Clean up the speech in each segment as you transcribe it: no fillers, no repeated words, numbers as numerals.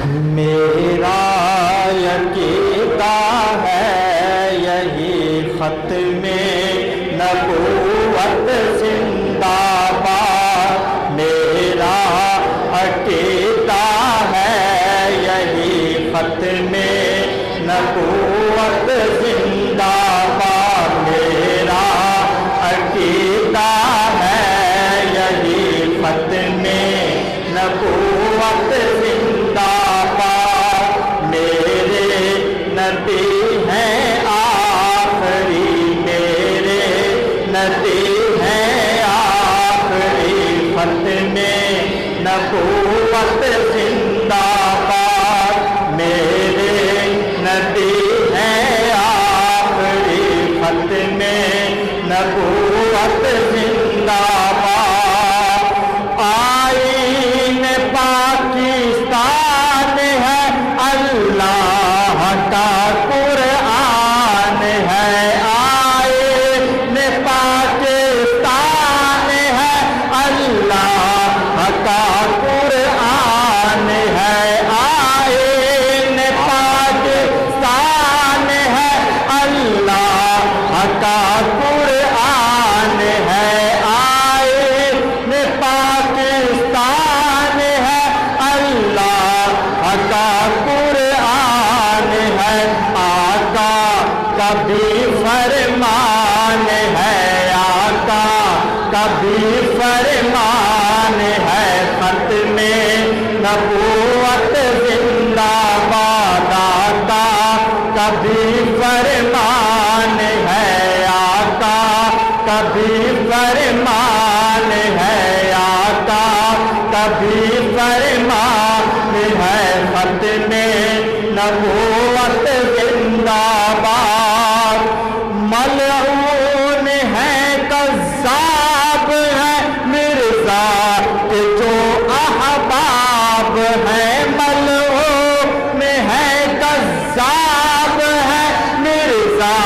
میرا عقیدہ ہے یہی ختم نبوت زندہ باد، میرا عقیدہ ہے یہی ختم نبوت زندہ باد، میرا عقیدہ ہے یہی ختم نبوت زندہ باد، میرے نبی ہیں آخری، میرے نبی ہیں آخری ختم نبوت زندہ باد، میرے نبی ہیں آخری ختم نبوت زندہ باد، آئین پاکستان ہے اللہ کا قرآن ہے، آئین پاکستان ہے اللہ کا قرآن ہے، آئین پاکستان ہے اللہ کا قرآن ہے، آئین پاکستان ہے اللہ کا قرآن ہے، آقا کا بھی فرمان ہے، آقا کا بھی فرمان ہے، ختم نبوت زندہ باد، آقا کا بھی فرمان ہے، آقا کا بھی فرمان ہے، آقا کا بھی فرمان ہے، ختم نبوت زندہ باد، ملعون ہے کذاب ہے مرزا کے جو احباب ہیں، ملعون ہے کذاب ہے مرزا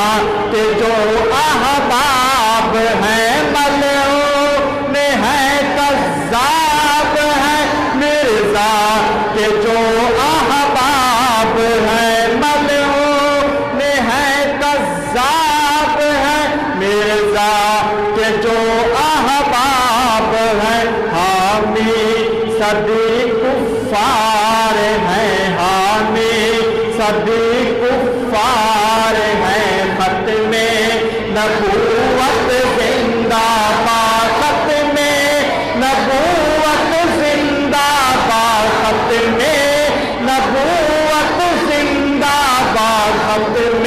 کے جو احباب ہیں، ملعون ہے کذاب ہے مرزا کے جو احباب ہیں، ملعون ہے کذاب ہے مرزا کے جو احباب ہیں، حامی سبھی کفار ہیں، حامی سبھی کفار ہیں، ختم نبوت زندہ باد، ختم نبوت زندہ باد، ختم نبوت زندہ باد، ختم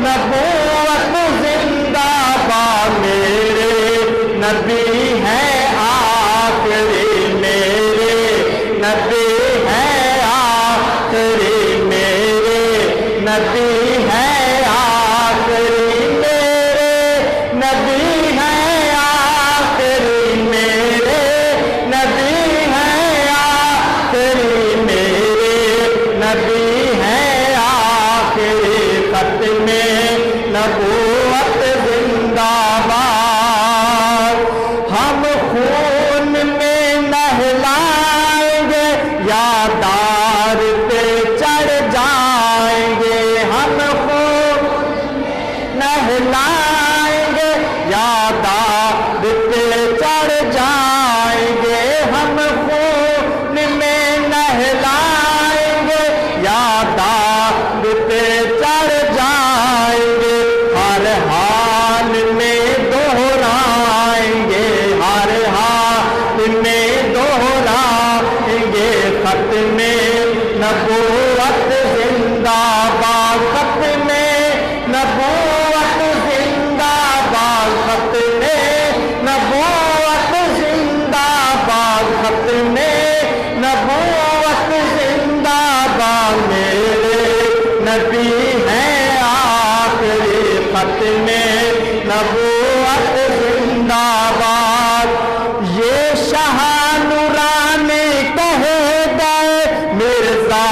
نبوت زندہ باد، میرے نبی ہیں آخری، میرے نبی ہیں آخری، میرے نبی ہیں آخری، میرے نبی ہیں آخری، میرے نبی ہیں آخری، میرے نبی ہیں آخری ختم نبوت زندہ باد، ہم خون میں نہلائیں گے یادار پہ چڑھ جائیں گے، ہم خون نہلائیں گے یادار پہ چڑھ جائیں گے، ہم خون میں نہلائیں گے یادار پہ چڑھ جائیں گے، ہر حال میں دہرائیں گے، ہر حال میں دہرائیں گے، ختم نبوت زندہ باد، ختم نبوت زندہ باد، ختم نبوت زندہ باد، ختم نبوت زندہ باد، میرے نبی ہیں آخری ختم نبوت زندہ باد، یہ شاہ نورانی کہہ گئے مرزا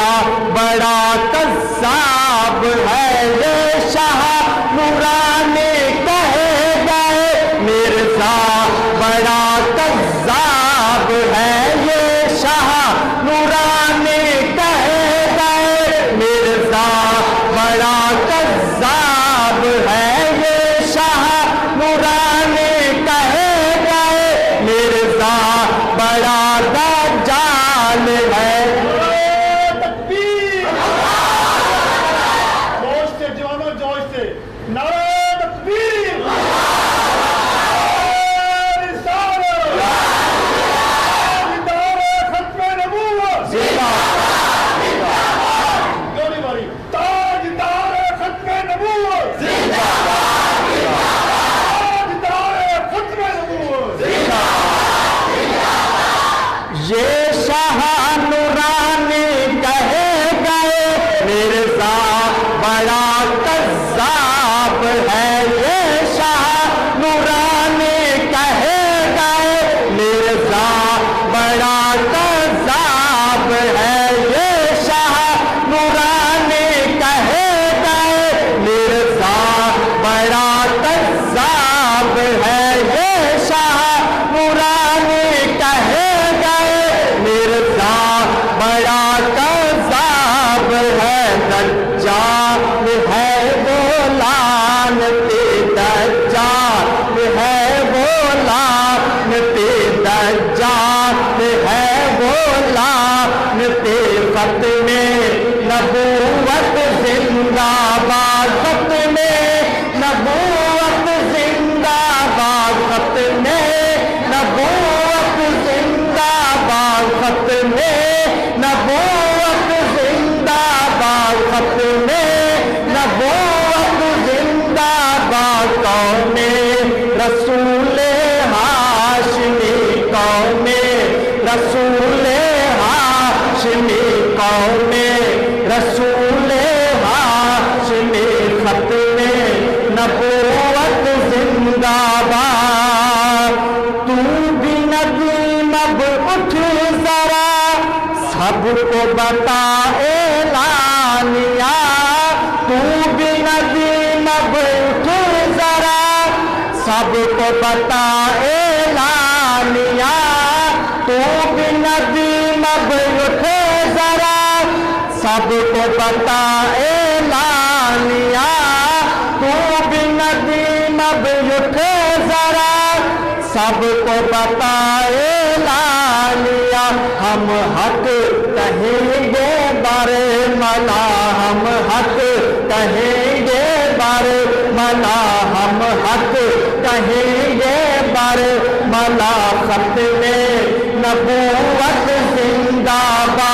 بڑا کذاب ہے، یہ شاہ نورانی کہہ گئے مرزا بڑا کذاب ہے، یہ شاہ نورانی کہہ ختم نبوت زندہ باد ختم نبوت زندہ باد ختم نبوت زندہ باد ختم نبوت زندہ باد ختم نبوت زندہ باد قوم رسول ہاشمی قوم رسول ہاشمی قوم رسول ہاشمی ختم نبوت زندہ باد تو بھی ندیم اب اٹھ ذرا سب کو بتا اعلانیہ تو بھی ندیم اب اٹھ ذرا سب کو بتا اعلانیہ تو بھی ندیم اب اٹھ ذرا سب کو بتا اعلانیہ تو بھی ندیم اب اٹھ ذرا سب کو بتا اعلانیہ ہم حق کہیں گے بر ملا ہم حق کہیں گے بر ملا ہم حق کہیں گے بر ملا ختم نبوت زندہ باد